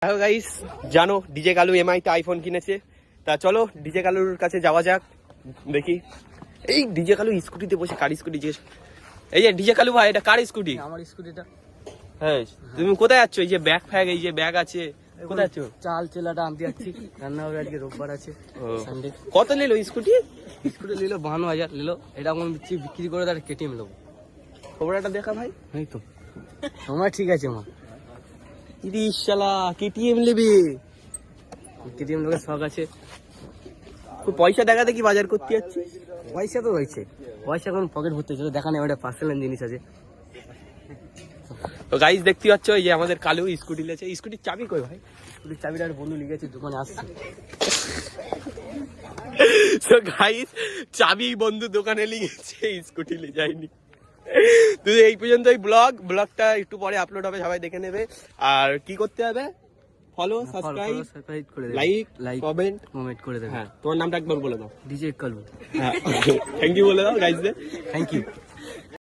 Hello guys, জানো DJ Kalu এমআইতে iPhone কিনেছে। তা চলো ডিজে কালুর কাছে যাওয়া যাক, দেখি। এই ডিজে কালু স্কুটিতে বসে, কার স্কুটি জিজ্ঞেস। এই যে ডিজে কালু ভাই, এটা কার স্কুটি? আমার স্কুটিটা। হ্যাঁ, তুমি কোথায় যাচ্ছ? এই যে ব্যাগ ফ্যাগ, এই যে ব্যাগ আছে, কোথায় যাচ্ছ? চাল চেলাটা আনতে যাচ্ছি, রান্না হবে আজকে, রোববার আছে, সানডে। কত নিল স্কুটি? স্কুটি নিল 52,000 নিল। এটা এখন বিক্রি করে তার কেটিএম নেবো। খবরটা দেখা ভাই। এই তো সময় ঠিক আছে আমার। ইরিশালা কেটিএম নেবে? কেটিএম লোকের শখ আছে। পয়সা দেখাতে কি বাজার করতে যাচ্ছি? পয়সা তো রয়েছে, পয়সা এখন পকেট ভর্তি ছিল, দেখা নেই ওটা পার্সোনাল জিনিস আছে। তো গাইস দেখতে পাচ্ছ, এই যে আমাদের কালু স্কুটি লেছে। স্কুটির চাবি কই ভাই? স্কুটির চাবিটা আর বন্ধু লিখেছে, দোকানে আসছে। তো গাইস, চাবি বন্ধু দোকানে লিখেছে, স্কুটি লে যায়নি। তো এই পর্যন্তই ব্লগটা একটু পরে আপলোড হবে, সবাই দেখে নেবে। আর কি করতে হবে? ফলো, সাবস্ক্রাইব করে দেবে, লাইক কমেন্ট করে দেবে। হ্যাঁ, তোমার নামটা একবার বলে দাও। ডিজে কালু। হ্যাঁ, থ্যাংক ইউ বলে দাও গাইসদের। Thank you.